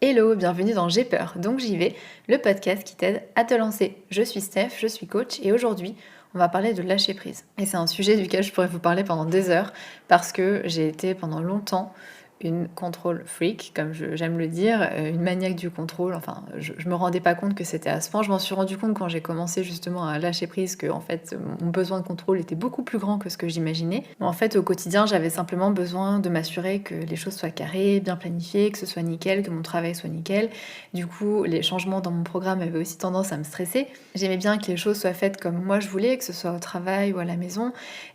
Hello, bienvenue dans J'ai peur, donc j'y vais, le podcast qui t'aide à te lancer. Je suis Steph, je suis coach et aujourd'hui, on va parler de lâcher prise. Et c'est un sujet duquel je pourrais vous parler pendant des heures parce que j'ai été pendant longtemps une control freak, comme j'aime le dire, une maniaque du contrôle. Enfin, je me rendais pas compte que c'était à ce point. Je m'en suis rendu compte quand j'ai commencé justement à lâcher prise que en fait mon besoin de contrôle était beaucoup plus grand que ce que j'imaginais. En fait, au quotidien, j'avais simplement besoin de m'assurer que les choses soient carrées, bien planifiées, que ce soit nickel, que mon travail soit nickel. Du coup, les changements dans mon programme avaient aussi tendance à me stresser. J'aimais bien que les choses soient faites comme moi je voulais, que ce soit au travail ou à la maison.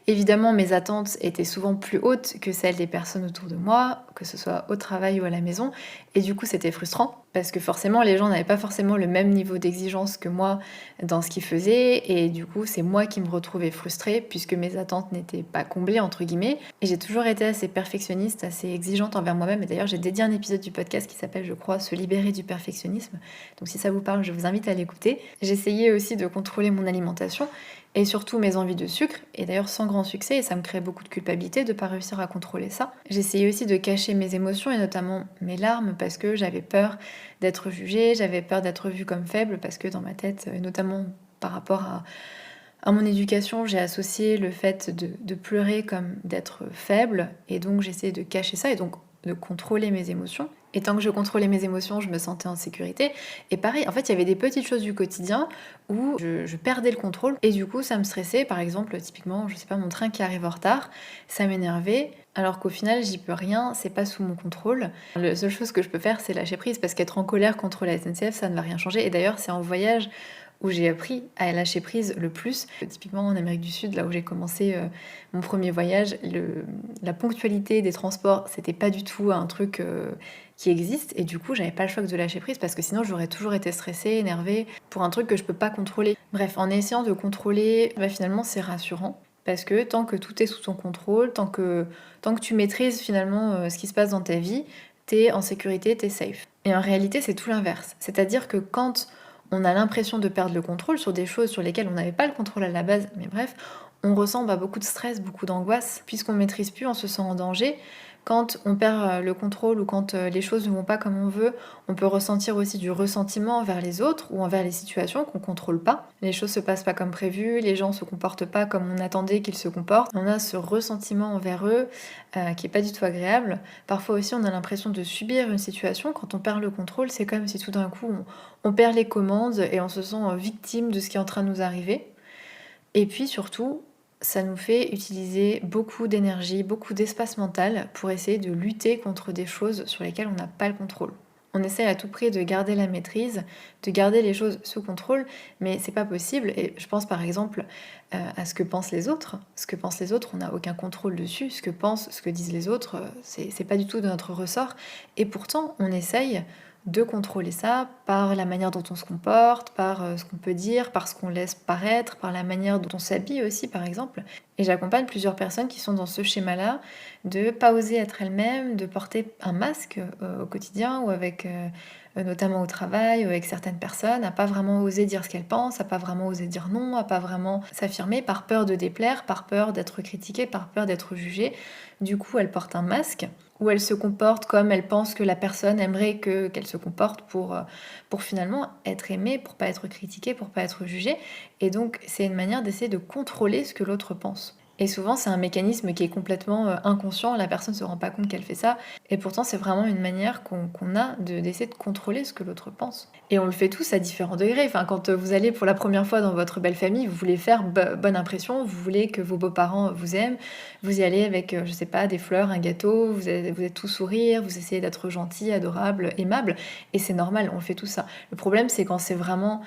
Évidemment, mes attentes étaient souvent plus hautes que celles des personnes autour de moi, que ce soit au travail ou à la maison. Et du coup, c'était frustrant parce que forcément, les gens n'avaient pas forcément le même niveau d'exigence que moi dans ce qu'ils faisaient. Et du coup, c'est moi qui me retrouvais frustrée puisque mes attentes n'étaient pas comblées, entre guillemets. Et j'ai toujours été assez perfectionniste, assez exigeante envers moi-même. Et d'ailleurs, j'ai dédié un épisode du podcast qui s'appelle, je crois, Se libérer du perfectionnisme. Donc si ça vous parle, je vous invite à l'écouter. J'essayais aussi de contrôler mon alimentation et surtout mes envies de sucre, et d'ailleurs sans grand succès, et ça me crée beaucoup de culpabilité de ne pas réussir à contrôler ça. J'essayais aussi de cacher mes émotions, et notamment mes larmes, parce que j'avais peur d'être jugée, j'avais peur d'être vue comme faible, parce que dans ma tête, et notamment par rapport à mon éducation, j'ai associé le fait de pleurer comme d'être faible, et donc j'essayais de cacher ça, et donc de contrôler mes émotions. Et tant que je contrôlais mes émotions, je me sentais en sécurité. Et pareil, en fait, il y avait des petites choses du quotidien où je perdais le contrôle. Et du coup, ça me stressait. Par exemple, typiquement, je sais pas, mon train qui arrive en retard, ça m'énervait. Alors qu'au final, j'y peux rien, c'est pas sous mon contrôle. La seule chose que je peux faire, c'est lâcher prise. Parce qu'être en colère contre la SNCF, ça ne va rien changer. Et d'ailleurs, c'est en voyage où j'ai appris à lâcher prise le plus. Typiquement en Amérique du Sud, là où j'ai commencé mon premier voyage, la ponctualité des transports, c'était pas du tout un truc qui existe, et du coup j'avais pas le choix de lâcher prise parce que sinon j'aurais toujours été stressée, énervée pour un truc que je peux pas contrôler. Bref, en essayant de contrôler, finalement c'est rassurant. Parce que tant que tout est sous ton contrôle, tant que tu maîtrises finalement ce qui se passe dans ta vie, t'es en sécurité, t'es safe. Et en réalité, c'est tout l'inverse. C'est-à-dire que quand on a l'impression de perdre le contrôle sur des choses sur lesquelles on n'avait pas le contrôle à la base, mais bref, on ressent beaucoup de stress, beaucoup d'angoisse, puisqu'on ne maîtrise plus, on se sent en danger. Quand on perd le contrôle ou quand les choses ne vont pas comme on veut, on peut ressentir aussi du ressentiment envers les autres ou envers les situations qu'on ne contrôle pas. Les choses se passent pas comme prévu, les gens se comportent pas comme on attendait qu'ils se comportent. On a ce ressentiment envers eux qui est pas du tout agréable. Parfois aussi, on a l'impression de subir une situation. Quand on perd le contrôle, c'est comme si tout d'un coup, on perd les commandes et on se sent victime de ce qui est en train de nous arriver. Et puis surtout, ça nous fait utiliser beaucoup d'énergie, beaucoup d'espace mental pour essayer de lutter contre des choses sur lesquelles on n'a pas le contrôle. On essaie à tout prix de garder la maîtrise, de garder les choses sous contrôle, mais c'est pas possible. Et je pense par exemple à ce que pensent les autres. Ce que pensent les autres, on n'a aucun contrôle dessus. Ce que disent les autres, c'est pas du tout de notre ressort. Et pourtant, on essaye de contrôler ça par la manière dont on se comporte, par ce qu'on peut dire, par ce qu'on laisse paraître, par la manière dont on s'habille aussi par exemple. Et j'accompagne plusieurs personnes qui sont dans ce schéma-là, de pas oser être elles-mêmes, de porter un masque au quotidien ou avec notamment au travail ou avec certaines personnes, à pas vraiment oser dire ce qu'elles pensent, à pas vraiment oser dire non, à pas vraiment s'affirmer par peur de déplaire, par peur d'être critiquée, par peur d'être jugée. Du coup, elles portent un masque où elles se comportent comme elles pensent que la personne aimerait qu'elle se comporte pour finalement être aimée, pour pas être critiquée, pour pas être jugée. Et donc c'est une manière d'essayer de contrôler ce que l'autre pense. Et souvent c'est un mécanisme qui est complètement inconscient, la personne ne se rend pas compte qu'elle fait ça, et pourtant c'est vraiment une manière qu'on a d'essayer de contrôler ce que l'autre pense. Et on le fait tous à différents degrés. Enfin, quand vous allez pour la première fois dans votre belle famille, vous voulez faire bonne impression, vous voulez que vos beaux-parents vous aiment, vous y allez avec, je sais pas, des fleurs, un gâteau, vous êtes tout sourire, vous essayez d'être gentil, adorable, aimable, et c'est normal, on fait tout ça. Le problème, c'est quand c'est vraiment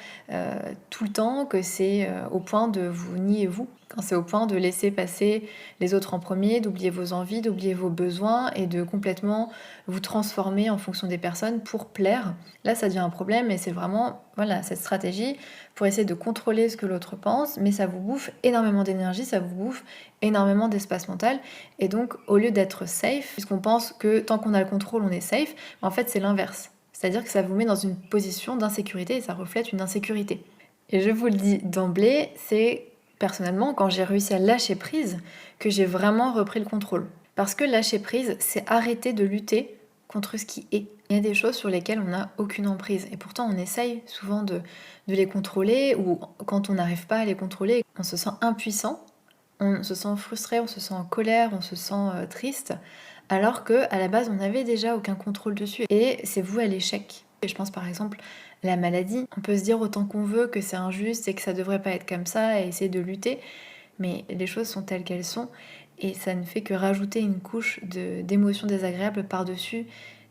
tout le temps, que c'est au point de vous nier vous, quand c'est au point de laisser passer les autres en premier, d'oublier vos envies, d'oublier vos besoins et de complètement vous transformer en fonction des personnes pour plaire. Là, ça devient un problème et c'est vraiment cette stratégie pour essayer de contrôler ce que l'autre pense, mais ça vous bouffe énormément d'énergie, ça vous bouffe énormément d'espace mental. Et donc, au lieu d'être safe, puisqu'on pense que tant qu'on a le contrôle, on est safe, en fait, c'est l'inverse. C'est-à-dire que ça vous met dans une position d'insécurité et ça reflète une insécurité. Et je vous le dis d'emblée, c'est personnellement quand j'ai réussi à lâcher prise que j'ai vraiment repris le contrôle. Parce que lâcher prise, c'est arrêter de lutter contre ce qui est. Il y a des choses sur lesquelles on n'a aucune emprise et pourtant on essaye souvent de les contrôler, ou quand on n'arrive pas à les contrôler, on se sent impuissant, on se sent frustré, on se sent en colère, on se sent triste, alors que à la base on n'avait déjà aucun contrôle dessus et c'est voué à l'échec. Et je pense par exemple la maladie, on peut se dire autant qu'on veut que c'est injuste et que ça devrait pas être comme ça et essayer de lutter, mais les choses sont telles qu'elles sont et ça ne fait que rajouter une couche d'émotions désagréables par-dessus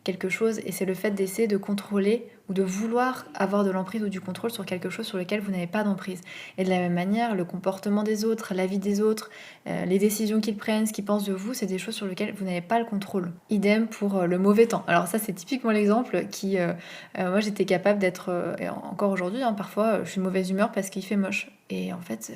quelque chose, et c'est le fait d'essayer de contrôler ou de vouloir avoir de l'emprise ou du contrôle sur quelque chose sur lequel vous n'avez pas d'emprise. Et de la même manière, le comportement des autres, la vie des autres, les décisions qu'ils prennent, ce qu'ils pensent de vous, c'est des choses sur lesquelles vous n'avez pas le contrôle. Idem pour le mauvais temps. Alors ça, c'est typiquement l'exemple qui... moi, j'étais capable d'être... et encore aujourd'hui, hein, parfois, je suis de mauvaise humeur parce qu'il fait moche. Et en fait,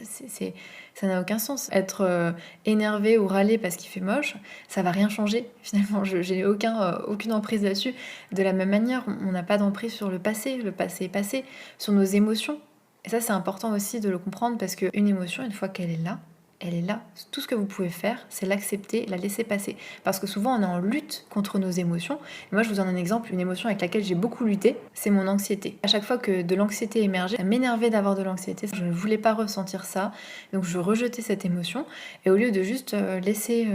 ça n'a aucun sens. Être énervé ou râler parce qu'il fait moche, ça va rien changer. Finalement, je n'ai aucune emprise là-dessus. De la même manière, on n'a pas d'emprise sur le passé est passé, sur nos émotions. Et ça, c'est important aussi de le comprendre parce qu'une émotion, une fois qu'elle est là, elle est là. Tout ce que vous pouvez faire, c'est l'accepter, la laisser passer. Parce que souvent, on est en lutte contre nos émotions. Et moi, je vous donne un exemple, une émotion avec laquelle j'ai beaucoup lutté, c'est mon anxiété. À chaque fois que de l'anxiété émergeait, ça m'énervait d'avoir de l'anxiété. Je ne voulais pas ressentir ça, donc je rejetais cette émotion. Et au lieu de juste laisser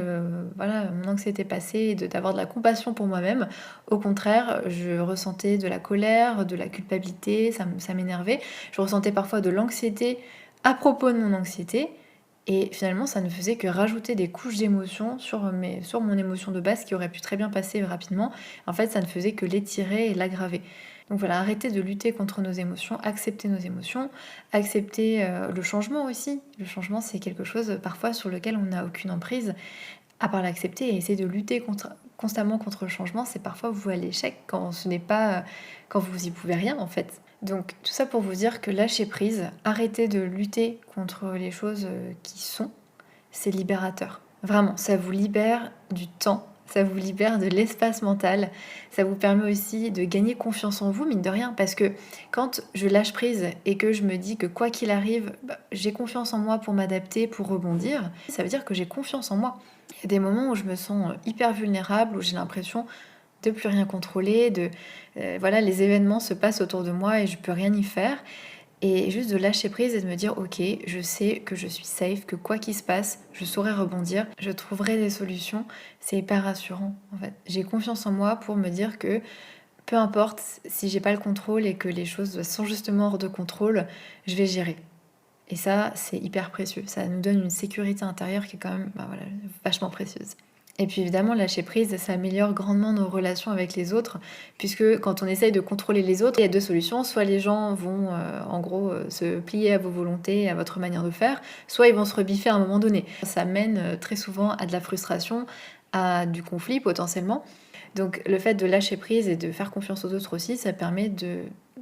voilà, mon anxiété passer et d'avoir de la compassion pour moi-même, au contraire, je ressentais de la colère, de la culpabilité, ça m'énervait. Je ressentais parfois de l'anxiété à propos de mon anxiété. Et finalement, ça ne faisait que rajouter des couches d'émotions sur mon émotion de base qui aurait pu très bien passer rapidement. En fait, ça ne faisait que l'étirer et l'aggraver. Donc voilà, arrêter de lutter contre nos émotions, accepter nos émotions, accepter le changement aussi. Le changement, c'est quelque chose parfois sur lequel on n'a aucune emprise. À part l'accepter et essayer de lutter constamment contre le changement, c'est parfois voué à l'échec quand quand vous y pouvez rien en fait. Donc tout ça pour vous dire que lâcher prise, arrêter de lutter contre les choses qui sont, c'est libérateur. Vraiment, ça vous libère du temps, ça vous libère de l'espace mental, ça vous permet aussi de gagner confiance en vous, mine de rien, parce que quand je lâche prise et que je me dis que quoi qu'il arrive, j'ai confiance en moi pour m'adapter, pour rebondir, ça veut dire que j'ai confiance en moi. Il y a des moments où je me sens hyper vulnérable, où j'ai l'impression de plus rien contrôler, voilà, les événements se passent autour de moi et je peux rien y faire. Et juste de lâcher prise et de me dire ok, je sais que je suis safe, que quoi qu'il se passe, je saurai rebondir, je trouverai des solutions. C'est hyper rassurant en fait. J'ai confiance en moi pour me dire que peu importe si j'ai pas le contrôle et que les choses sont justement hors de contrôle, je vais gérer. Et ça, c'est hyper précieux. Ça nous donne une sécurité intérieure qui est quand même voilà, vachement précieuse. Et puis évidemment, lâcher prise, ça améliore grandement nos relations avec les autres, puisque quand on essaye de contrôler les autres, il y a deux solutions. Soit les gens vont en gros se plier à vos volontés, à votre manière de faire, soit ils vont se rebiffer à un moment donné. Ça mène très souvent à de la frustration, à du conflit potentiellement. Donc le fait de lâcher prise et de faire confiance aux autres aussi, ça permet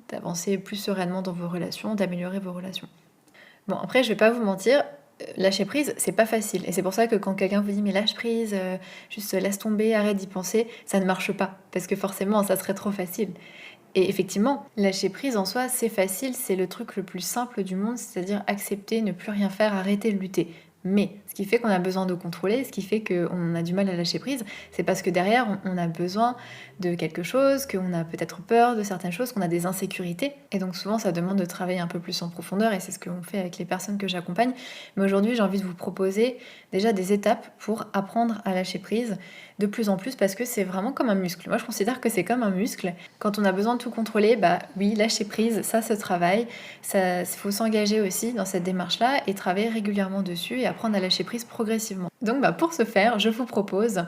d'avancer plus sereinement dans vos relations, d'améliorer vos relations. Bon, après, je vais pas vous mentir, lâcher prise, c'est pas facile. Et c'est pour ça que quand quelqu'un vous dit mais lâche prise, juste laisse tomber, arrête d'y penser, ça ne marche pas. Parce que forcément, ça serait trop facile. Et effectivement, lâcher prise en soi, c'est facile, c'est le truc le plus simple du monde, c'est-à-dire accepter, ne plus rien faire, arrêter de lutter. Mais ce qui fait qu'on a besoin de contrôler, ce qui fait qu'on a du mal à lâcher prise, c'est parce que derrière, on a besoin de quelque chose, qu'on a peut-être peur de certaines choses, qu'on a des insécurités. Et donc souvent, ça demande de travailler un peu plus en profondeur, et c'est ce qu'on fait avec les personnes que j'accompagne. Mais aujourd'hui, j'ai envie de vous proposer déjà des étapes pour apprendre à lâcher prise de plus en plus, parce que c'est vraiment comme un muscle. Moi, je considère que c'est comme un muscle. Quand on a besoin de tout contrôler, oui, lâcher prise, ça se travaille. Il faut s'engager aussi dans cette démarche-là et travailler régulièrement dessus et apprendre à lâcher prise progressivement. Donc pour ce faire, je vous propose,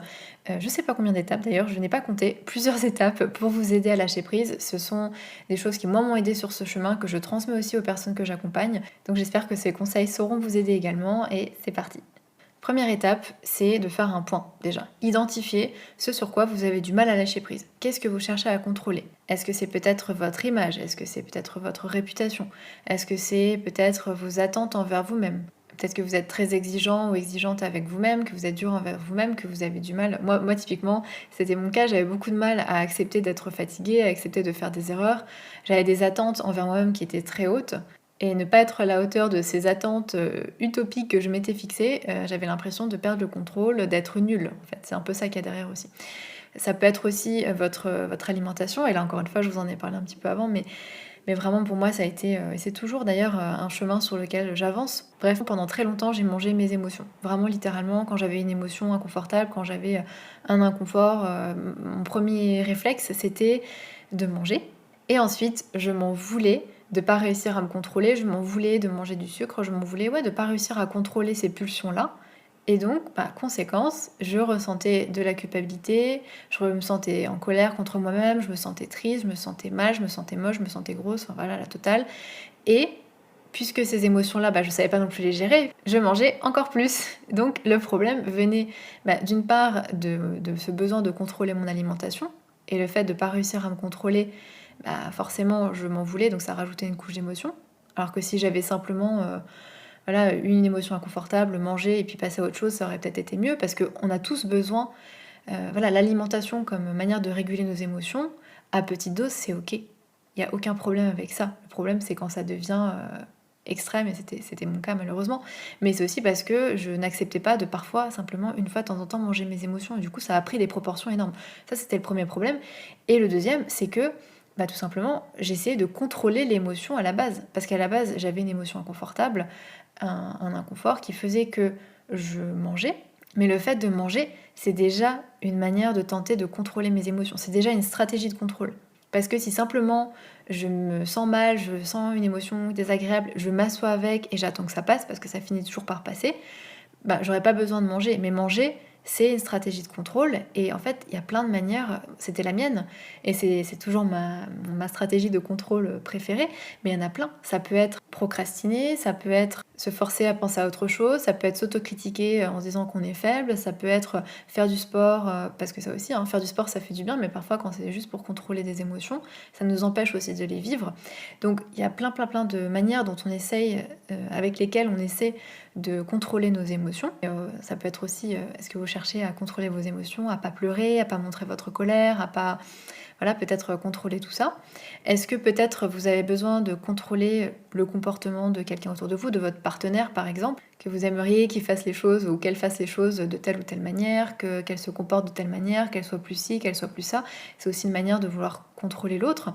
je ne sais pas combien d'étapes d'ailleurs, je n'ai pas compté, plusieurs étapes pour vous aider à lâcher prise. Ce sont des choses qui moi m'ont aidé sur ce chemin, que je transmets aussi aux personnes que j'accompagne. Donc j'espère que ces conseils sauront vous aider également, et c'est parti. Première étape, c'est de faire un point déjà. Identifier ce sur quoi vous avez du mal à lâcher prise. Qu'est-ce que vous cherchez à contrôler? Est-ce que c'est peut-être votre image? Est-ce que c'est peut-être votre réputation? Est-ce que c'est peut-être vos attentes envers vous-même? Peut-être que vous êtes très exigeant ou exigeante avec vous-même, que vous êtes dur envers vous-même, que vous avez du mal. Moi typiquement, c'était mon cas, j'avais beaucoup de mal à accepter d'être fatiguée, à accepter de faire des erreurs. J'avais des attentes envers moi-même qui étaient très hautes. Et ne pas être à la hauteur de ces attentes utopiques que je m'étais fixées, j'avais l'impression de perdre le contrôle, d'être nulle en fait. C'est un peu ça qu'il y a derrière aussi. Ça peut être aussi votre alimentation, et là encore une fois, je vous en ai parlé un petit peu avant, mais vraiment pour moi ça a été, et c'est toujours d'ailleurs un chemin sur lequel j'avance. Bref, pendant très longtemps j'ai mangé mes émotions. Vraiment littéralement, quand j'avais une émotion inconfortable, quand j'avais un inconfort, mon premier réflexe c'était de manger. Et ensuite je m'en voulais de pas réussir à me contrôler, je m'en voulais de manger du sucre, je m'en voulais ouais, de pas réussir à contrôler ces pulsions-là. Et donc, conséquence, je ressentais de la culpabilité, je me sentais en colère contre moi-même, je me sentais triste, je me sentais mal, je me sentais moche, je me sentais grosse, enfin voilà, la totale. Et puisque ces émotions-là, je ne savais pas non plus les gérer, je mangeais encore plus. Donc le problème venait d'une part de ce besoin de contrôler mon alimentation, et le fait de ne pas réussir à me contrôler, forcément je m'en voulais, donc ça rajoutait une couche d'émotion. Alors que si j'avais simplement voilà, une émotion inconfortable, manger et puis passer à autre chose, ça aurait peut-être été mieux, parce qu'on a tous besoin, voilà, l'alimentation comme manière de réguler nos émotions, à petite dose, c'est ok. Il n'y a aucun problème avec ça. Le problème, c'est quand ça devient extrême, et c'était mon cas malheureusement. Mais c'est aussi parce que je n'acceptais pas de parfois, simplement, une fois de temps en temps, manger mes émotions, et du coup, ça a pris des proportions énormes. Ça, c'était le premier problème. Et le deuxième, c'est que tout simplement, j'essayais de contrôler l'émotion à la base. Parce qu'à la base, j'avais une émotion inconfortable, un inconfort qui faisait que je mangeais. Mais le fait de manger, c'est déjà une manière de tenter de contrôler mes émotions. C'est déjà une stratégie de contrôle. Parce que si simplement je me sens mal, je sens une émotion désagréable, je m'assois avec et j'attends que ça passe, parce que ça finit toujours par passer, j'aurais pas besoin de manger. Mais manger, c'est une stratégie de contrôle, et en fait il y a plein de manières, c'était la mienne, et c'est toujours ma stratégie de contrôle préférée, mais il y en a plein. Ça peut être procrastiner, ça peut être se forcer à penser à autre chose, ça peut être s'autocritiquer en se disant qu'on est faible, ça peut être faire du sport, parce que ça aussi, faire du sport ça fait du bien, mais parfois quand c'est juste pour contrôler des émotions, ça nous empêche aussi de les vivre. Donc il y a plein de manières dont on essaye, avec lesquelles on essaie de contrôler nos émotions. Et, ça peut être aussi, est-ce que vous cherchez à contrôler vos émotions, à pas pleurer, à pas montrer votre colère, à pas, voilà, peut-être contrôler tout ça. Est-ce que peut-être vous avez besoin de contrôler le comportement de quelqu'un autour de vous, de votre partenaire par exemple, que vous aimeriez qu'il fasse les choses ou qu'elle fasse les choses de telle ou telle manière, qu'elle se comporte de telle manière, qu'elle soit plus ci, qu'elle soit plus ça. C'est aussi une manière de vouloir contrôler l'autre.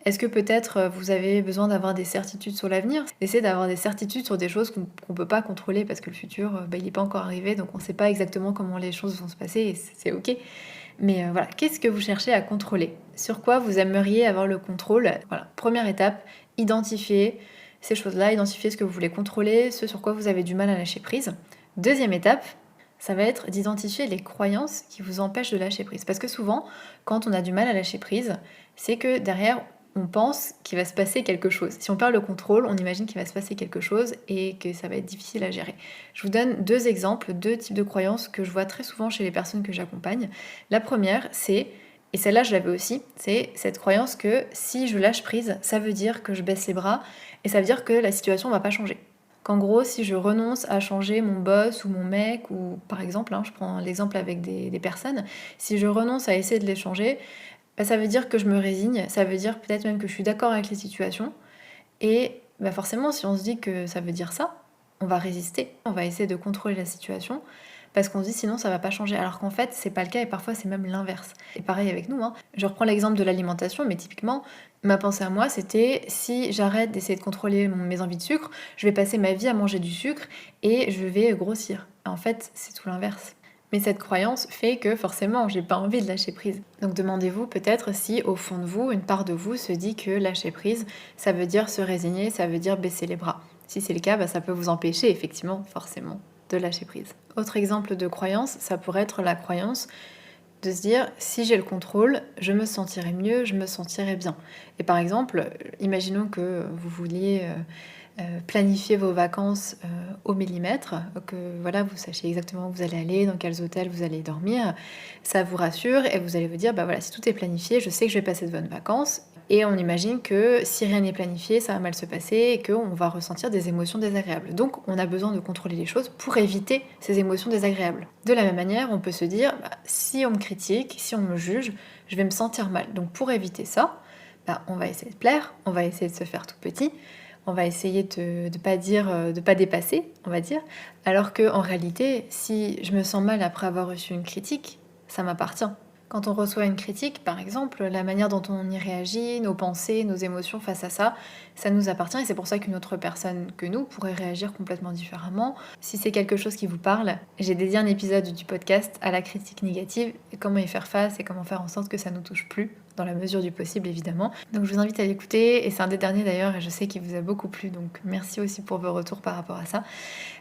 Est-ce que peut-être vous avez besoin d'avoir des certitudes sur l'avenir? Essayez d'avoir des certitudes sur des choses qu'on ne peut pas contrôler, parce que le futur, il n'est pas encore arrivé, donc on ne sait pas exactement comment les choses vont se passer, et c'est ok. Mais voilà, qu'est-ce que vous cherchez à contrôler? Sur quoi vous aimeriez avoir le contrôle? Voilà, première étape, identifier ces choses-là, identifier ce que vous voulez contrôler, ce sur quoi vous avez du mal à lâcher prise. Deuxième étape, ça va être d'identifier les croyances qui vous empêchent de lâcher prise. Parce que souvent, quand on a du mal à lâcher prise, c'est que derrière, on pense qu'il va se passer quelque chose. Si on perd le contrôle, on imagine qu'il va se passer quelque chose et que ça va être difficile à gérer. Je vous donne deux exemples, deux types de croyances que je vois très souvent chez les personnes que j'accompagne. La première, c'est, et celle-là je l'avais aussi, c'est cette croyance que si je lâche prise, ça veut dire que je baisse les bras, et ça veut dire que la situation ne va pas changer. Qu'en gros, si je renonce à changer mon boss ou mon mec, ou par exemple, je prends l'exemple avec des personnes, si je renonce à essayer de les changer, ça veut dire que je me résigne, ça veut dire peut-être même que je suis d'accord avec les situations. Et forcément, si on se dit que ça veut dire ça, on va résister, on va essayer de contrôler la situation, parce qu'on se dit sinon ça va pas changer. Alors qu'en fait, c'est pas le cas, et parfois c'est même l'inverse. Et pareil avec nous, Je reprends l'exemple de l'alimentation, mais typiquement, ma pensée à moi, c'était si j'arrête d'essayer de contrôler mes envies de sucre, je vais passer ma vie à manger du sucre et je vais grossir. En fait, c'est tout l'inverse. Mais cette croyance fait que forcément, j'ai pas envie de lâcher prise. Donc demandez-vous peut-être si au fond de vous, une part de vous se dit que lâcher prise, ça veut dire se résigner, ça veut dire baisser les bras. Si c'est le cas, ça peut vous empêcher effectivement, forcément, de lâcher prise. Autre exemple de croyance, ça pourrait être la croyance de se dire si j'ai le contrôle, je me sentirai mieux, je me sentirai bien. Et par exemple, imaginons que vous vouliez planifier vos vacances au millimètre, que voilà, vous sachiez exactement où vous allez aller, dans quels hôtels vous allez dormir, ça vous rassure, et vous allez vous dire voilà, si tout est planifié, je sais que je vais passer de bonnes vacances. Et on imagine que si rien n'est planifié, ça va mal se passer et qu'on va ressentir des émotions désagréables. Donc on a besoin de contrôler les choses pour éviter ces émotions désagréables. De la même manière, on peut se dire si on me critique, si on me juge, je vais me sentir mal. Donc pour éviter ça, on va essayer de plaire, on va essayer de se faire tout petit, on va essayer de pas dire, de pas dépasser, on va dire. Alors que en réalité, si je me sens mal après avoir reçu une critique, ça m'appartient. Quand on reçoit une critique, par exemple, la manière dont on y réagit, nos pensées, nos émotions face à ça, ça nous appartient et c'est pour ça qu'une autre personne que nous pourrait réagir complètement différemment. Si c'est quelque chose qui vous parle, j'ai dédié un épisode du podcast à la critique négative et comment y faire face et comment faire en sorte que ça ne nous touche plus, dans la mesure du possible évidemment. Donc je vous invite à l'écouter et c'est un des derniers d'ailleurs et je sais qu'il vous a beaucoup plu, donc merci aussi pour vos retours par rapport à ça.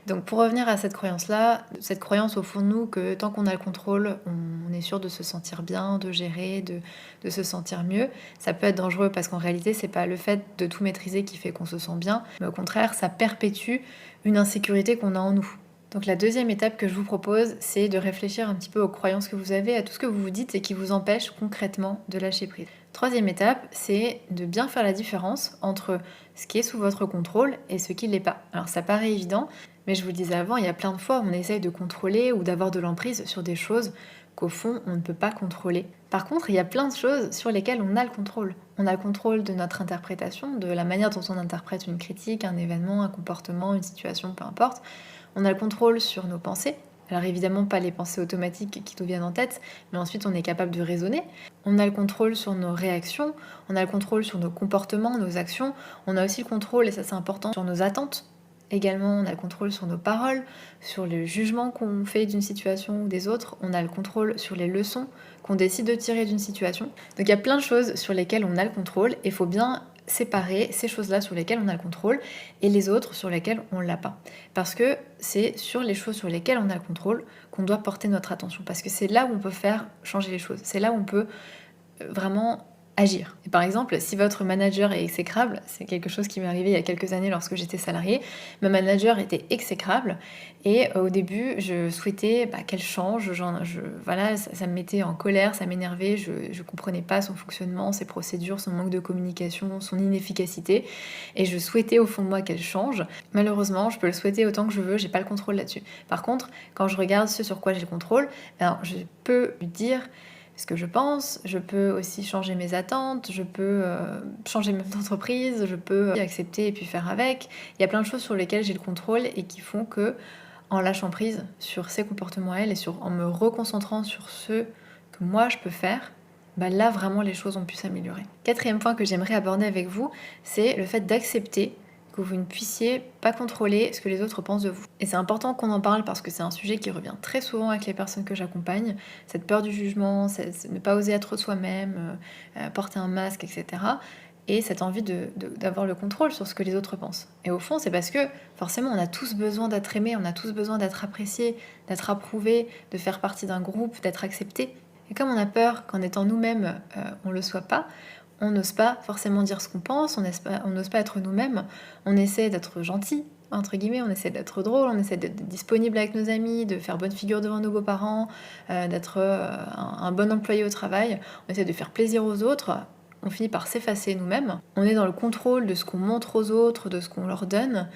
Donc pour revenir à cette croyance-là, cette croyance au fond de nous que tant qu'on a le contrôle, on est sûr de se sentir bien, de gérer, de se sentir mieux, ça peut être dangereux parce qu'en réalité, c'est pas le fait de tout maîtriser qui fait qu'on se sent bien, mais au contraire, ça perpétue une insécurité qu'on a en nous. Donc la deuxième étape que je vous propose, c'est de réfléchir un petit peu aux croyances que vous avez, à tout ce que vous vous dites et qui vous empêche concrètement de lâcher prise. Troisième étape, c'est de bien faire la différence entre ce qui est sous votre contrôle et ce qui ne l'est pas. Alors ça paraît évident, mais je vous le disais avant, il y a plein de fois où on essaye de contrôler ou d'avoir de l'emprise sur des choses qu'au fond on ne peut pas contrôler. Par contre, il y a plein de choses sur lesquelles on a le contrôle. On a le contrôle de notre interprétation, de la manière dont on interprète une critique, un événement, un comportement, une situation, peu importe. On a le contrôle sur nos pensées. Alors évidemment pas les pensées automatiques qui nous viennent en tête, mais ensuite on est capable de raisonner. On a le contrôle sur nos réactions, on a le contrôle sur nos comportements, nos actions. On a aussi le contrôle, et ça c'est important, sur nos attentes. Également, on a le contrôle sur nos paroles, sur le jugement qu'on fait d'une situation ou des autres. On a le contrôle sur les leçons qu'on décide de tirer d'une situation. Donc il y a plein de choses sur lesquelles on a le contrôle et il faut bien séparer ces choses-là sur lesquelles on a le contrôle et les autres sur lesquelles on ne l'a pas. Parce que c'est sur les choses sur lesquelles on a le contrôle qu'on doit porter notre attention. Parce que c'est là où on peut faire changer les choses. C'est là où on peut vraiment agir. Et par exemple, si votre manager est exécrable, c'est quelque chose qui m'est arrivé il y a quelques années lorsque j'étais salariée, ma manager était exécrable et au début, je souhaitais qu'elle change. Voilà, ça me mettait en colère, ça m'énervait, je comprenais pas son fonctionnement, ses procédures, son manque de communication, son inefficacité et je souhaitais au fond de moi qu'elle change. Malheureusement, je peux le souhaiter autant que je veux, j'ai pas le contrôle là-dessus. Par contre, quand je regarde ce sur quoi j'ai le contrôle, je peux lui dire ce que je pense, je peux aussi changer mes attentes, je peux changer même d'entreprise, je peux accepter et puis faire avec. Il y a plein de choses sur lesquelles j'ai le contrôle et qui font que, en lâchant prise sur ses comportements à elle et en me reconcentrant sur ce que moi je peux faire, là vraiment les choses ont pu s'améliorer. Quatrième point que j'aimerais aborder avec vous, c'est le fait d'accepter que vous ne puissiez pas contrôler ce que les autres pensent de vous. Et c'est important qu'on en parle parce que c'est un sujet qui revient très souvent avec les personnes que j'accompagne, cette peur du jugement, ne pas oser être soi-même, porter un masque, etc. Et cette envie d'avoir le contrôle sur ce que les autres pensent. Et au fond, c'est parce que forcément, on a tous besoin d'être aimés, on a tous besoin d'être appréciés, d'être approuvés, de faire partie d'un groupe, d'être acceptés. Et comme on a peur qu'en étant nous-mêmes, on ne le soit pas, on n'ose pas forcément dire ce qu'on pense, on n'ose pas être nous-mêmes, on essaie d'être gentil, entre guillemets, on essaie d'être drôle, on essaie d'être disponible avec nos amis, de faire bonne figure devant nos beaux-parents, d'être un bon employé au travail, on essaie de faire plaisir aux autres, on finit par s'effacer nous-mêmes, on est dans le contrôle de ce qu'on montre aux autres, de ce qu'on leur donne,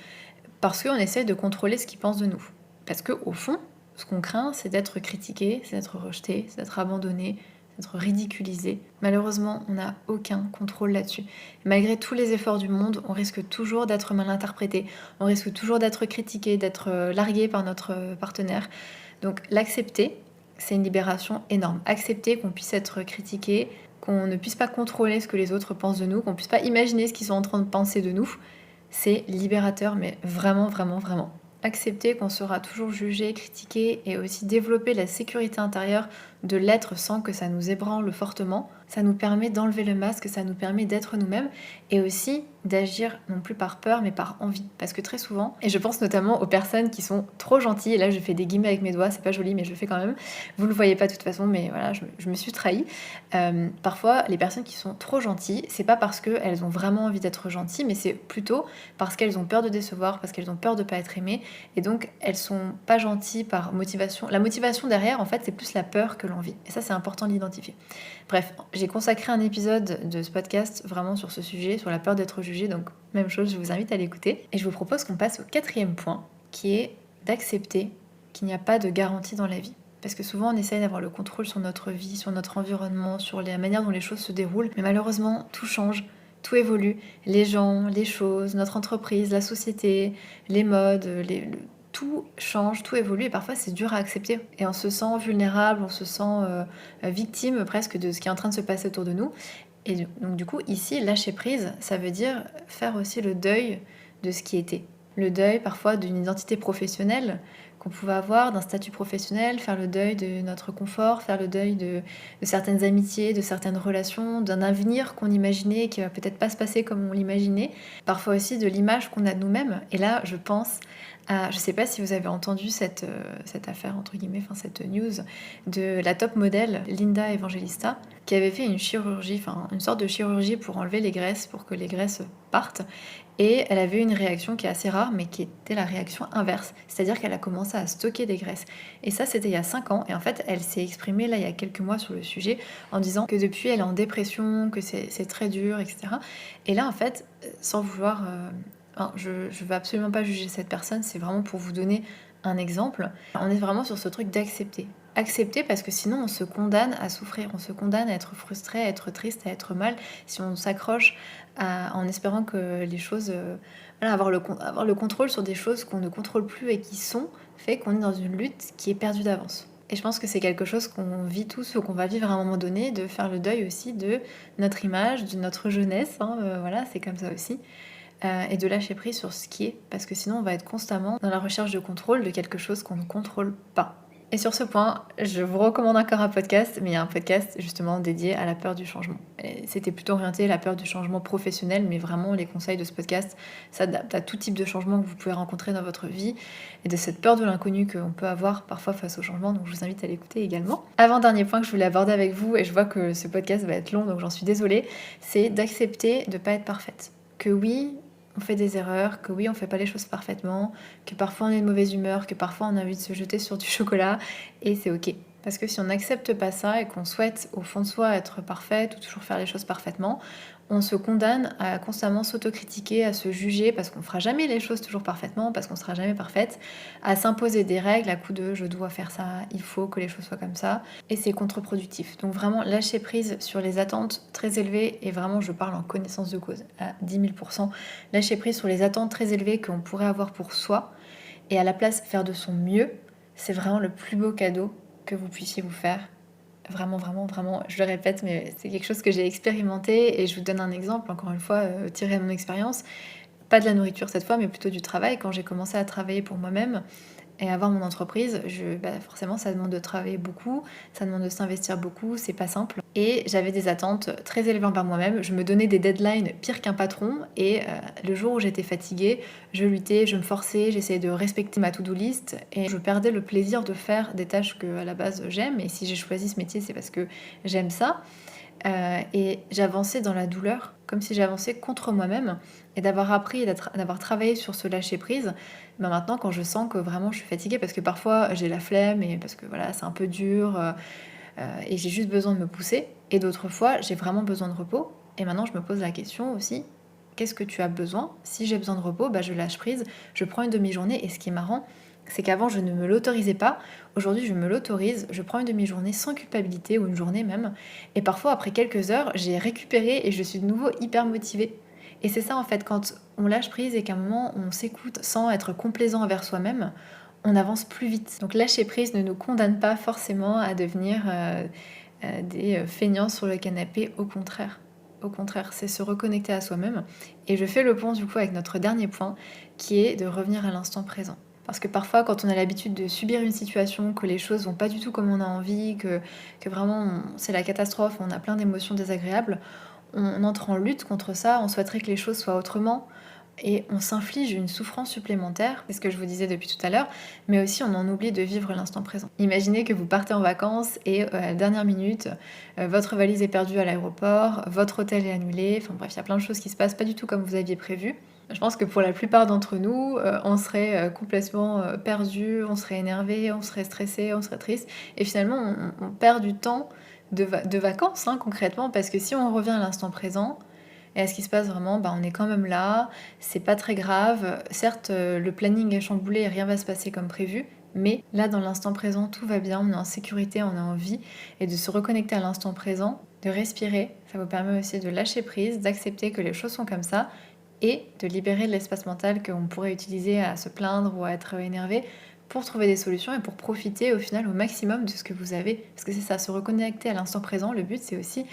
parce qu'on essaie de contrôler ce qu'ils pensent de nous. Parce qu'au fond, ce qu'on craint, c'est d'être critiqué, c'est d'être rejeté, c'est d'être abandonné, d'être ridiculisé. Malheureusement, on n'a aucun contrôle là-dessus. Malgré tous les efforts du monde, on risque toujours d'être mal interprété, on risque toujours d'être critiqué, d'être largué par notre partenaire. Donc l'accepter, c'est une libération énorme. Accepter qu'on puisse être critiqué, qu'on ne puisse pas contrôler ce que les autres pensent de nous, qu'on ne puisse pas imaginer ce qu'ils sont en train de penser de nous, c'est libérateur, mais vraiment, vraiment, vraiment. Accepter qu'on sera toujours jugé, critiqué et aussi développer la sécurité intérieure de l'être sans que ça nous ébranle fortement, ça nous permet d'enlever le masque, ça nous permet d'être nous-mêmes et aussi d'agir non plus par peur mais par envie. Parce que très souvent, et je pense notamment aux personnes qui sont trop gentilles, et là je fais des guillemets avec mes doigts, c'est pas joli mais je le fais quand même, vous le voyez pas de toute façon mais voilà, je me suis trahie. Parfois les personnes qui sont trop gentilles, c'est pas parce qu'elles ont vraiment envie d'être gentilles, mais c'est plutôt parce qu'elles ont peur de décevoir, parce qu'elles ont peur de pas être aimées et donc elles sont pas gentilles par motivation. La motivation derrière en fait c'est plus la peur que l'envie et ça c'est important de l'identifier. Bref, j'ai consacré un épisode de ce podcast vraiment sur ce sujet, sur la peur d'être jugé, donc même chose, je vous invite à l'écouter. Et je vous propose qu'on passe au quatrième point, qui est d'accepter qu'il n'y a pas de garantie dans la vie. Parce que souvent on essaye d'avoir le contrôle sur notre vie, sur notre environnement, sur la manière dont les choses se déroulent, mais malheureusement tout change, tout évolue, les gens, les choses, notre entreprise, la société, les modes, tout change, tout évolue et parfois c'est dur à accepter. Et on se sent vulnérable, on se sent victime presque de ce qui est en train de se passer autour de nous. Et donc du coup, ici, lâcher prise, ça veut dire faire aussi le deuil de ce qui était. Le deuil parfois d'une identité professionnelle qu'on pouvait avoir, d'un statut professionnel, faire le deuil de notre confort, faire le deuil de certaines amitiés, de certaines relations, d'un avenir qu'on imaginait qui va peut-être pas se passer comme on l'imaginait, parfois aussi de l'image qu'on a de nous-mêmes. Et là, je pense je sais pas si vous avez entendu cette affaire, entre guillemets, enfin cette news de la top modèle Linda Evangelista, qui avait fait une chirurgie, enfin une sorte de chirurgie pour enlever les graisses, pour que les graisses partent. Et elle avait eu une réaction qui est assez rare, mais qui était la réaction inverse. C'est-à-dire qu'elle a commencé à stocker des graisses. Et ça, c'était il y a 5 ans. Et en fait, elle s'est exprimée là il y a quelques mois sur le sujet en disant que depuis, elle est en dépression, que c'est très dur, etc. Et là, en fait, sans vouloir... je ne veux absolument pas juger cette personne, c'est vraiment pour vous donner un exemple. On est vraiment sur ce truc d'accepter. Accepter parce que sinon on se condamne à souffrir, on se condamne à être frustré, à être triste, à être mal, si on s'accroche en espérant que les choses... voilà, avoir le contrôle sur des choses qu'on ne contrôle plus et qui sont, fait qu'on est dans une lutte qui est perdue d'avance. Et je pense que c'est quelque chose qu'on vit tous ou qu'on va vivre à un moment donné, de faire le deuil aussi de notre image, de notre jeunesse, hein, voilà, c'est comme ça aussi. Et de lâcher prise sur ce qui est, parce que sinon on va être constamment dans la recherche de contrôle de quelque chose qu'on ne contrôle pas. Et sur ce point, je vous recommande encore un podcast, mais il y a un podcast justement dédié à la peur du changement. Et c'était plutôt orienté à la peur du changement professionnel, mais vraiment les conseils de ce podcast s'adaptent à tout type de changement que vous pouvez rencontrer dans votre vie et de cette peur de l'inconnu qu'on peut avoir parfois face au changement, donc je vous invite à l'écouter également. Avant-dernier point que je voulais aborder avec vous, et je vois que ce podcast va être long, donc j'en suis désolée, c'est d'accepter de ne pas être parfaite. Que oui, on fait des erreurs, que oui, on fait pas les choses parfaitement, que parfois on est de mauvaise humeur, que parfois on a envie de se jeter sur du chocolat, et c'est ok. Parce que si on n'accepte pas ça et qu'on souhaite au fond de soi être parfaite ou toujours faire les choses parfaitement, on se condamne à constamment s'autocritiquer, à se juger parce qu'on fera jamais les choses toujours parfaitement, parce qu'on sera jamais parfaite, à s'imposer des règles à coup de je dois faire ça, il faut que les choses soient comme ça, et c'est contre-productif. Donc vraiment lâcher prise sur les attentes très élevées, et vraiment je parle en connaissance de cause à 10 000%, lâcher prise sur les attentes très élevées qu'on pourrait avoir pour soi, et à la place faire de son mieux, c'est vraiment le plus beau cadeau que vous puissiez vous faire. Vraiment, vraiment, vraiment, je le répète, mais c'est quelque chose que j'ai expérimenté et je vous donne un exemple, encore une fois, tiré de mon expérience. Pas de la nourriture cette fois, mais plutôt du travail. Quand j'ai commencé à travailler pour moi-même et avoir mon entreprise, forcément, ça demande de travailler beaucoup, ça demande de s'investir beaucoup, c'est pas simple. Et j'avais des attentes très élevées envers moi-même. Je me donnais des deadlines pires qu'un patron. Et le jour où j'étais fatiguée, je luttais, je me forçais, j'essayais de respecter ma to-do list. Et je perdais le plaisir de faire des tâches que à la base j'aime. Et si j'ai choisi ce métier, c'est parce que j'aime ça. Et j'avançais dans la douleur, comme si j'avançais contre moi-même. Et d'avoir appris et d'avoir travaillé sur ce lâcher-prise, maintenant quand je sens que vraiment je suis fatiguée, parce que parfois j'ai la flemme, et parce que voilà, c'est un peu dur, et j'ai juste besoin de me pousser. Et d'autres fois, j'ai vraiment besoin de repos. Et maintenant, je me pose la question aussi, qu'est-ce que tu as besoin? Si j'ai besoin de repos, je lâche prise, je prends une demi-journée. Et ce qui est marrant, c'est qu'avant, je ne me l'autorisais pas. Aujourd'hui, je me l'autorise. Je prends une demi-journée sans culpabilité, ou une journée même. Et parfois, après quelques heures, j'ai récupéré et je suis de nouveau hyper motivée. Et c'est ça, en fait, quand on lâche prise et qu'à un moment, on s'écoute sans être complaisant envers soi-même, on avance plus vite. Donc lâcher prise ne nous condamne pas forcément à devenir des feignants sur le canapé, au contraire. Au contraire, c'est se reconnecter à soi-même. Et je fais le pont du coup avec notre dernier point, qui est de revenir à l'instant présent. Parce que parfois, quand on a l'habitude de subir une situation, que les choses vont pas du tout comme on a envie, que vraiment c'est la catastrophe, on a plein d'émotions désagréables, on entre en lutte contre ça, on souhaiterait que les choses soient autrement, et on s'inflige une souffrance supplémentaire, c'est ce que je vous disais depuis tout à l'heure, mais aussi on en oublie de vivre l'instant présent. Imaginez que vous partez en vacances et à la dernière minute, votre valise est perdue à l'aéroport, votre hôtel est annulé, enfin bref, il y a plein de choses qui se passent pas du tout comme vous aviez prévu. Je pense que pour la plupart d'entre nous, on serait complètement perdu, on serait énervé, on serait stressé, on serait triste, et finalement on perd du temps de vacances, hein, concrètement, parce que si on revient à l'instant présent, et à ce qui se passe vraiment, on est quand même là, c'est pas très grave. Certes, le planning est chamboulé et rien va se passer comme prévu, mais là, dans l'instant présent, tout va bien, on est en sécurité, on est en vie, et de se reconnecter à l'instant présent, de respirer, ça vous permet aussi de lâcher prise, d'accepter que les choses sont comme ça, et de libérer de l'espace mental qu'on pourrait utiliser à se plaindre ou à être énervé pour trouver des solutions et pour profiter au final au maximum de ce que vous avez. Parce que c'est ça, se reconnecter à l'instant présent. Le but, c'est aussi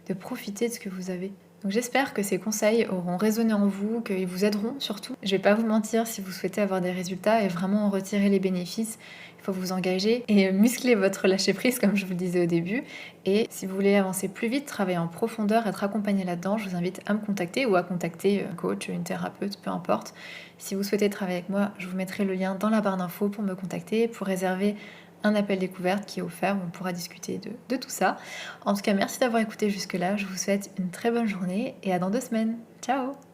de profiter de ce que vous avez. Donc j'espère que ces conseils auront résonné en vous, qu'ils vous aideront surtout. Je vais pas vous mentir, si vous souhaitez avoir des résultats et vraiment en retirer les bénéfices, il faut vous engager et muscler votre lâcher prise comme je vous le disais au début. Et si vous voulez avancer plus vite, travailler en profondeur, être accompagné là-dedans, je vous invite à me contacter ou à contacter un coach, une thérapeute, peu importe. Si vous souhaitez travailler avec moi, je vous mettrai le lien dans la barre d'infos pour me contacter, pour réserver un appel découverte qui est offert où on pourra discuter de tout ça. En tout cas, merci d'avoir écouté jusque-là. Je vous souhaite une très bonne journée et à dans 2 semaines. Ciao!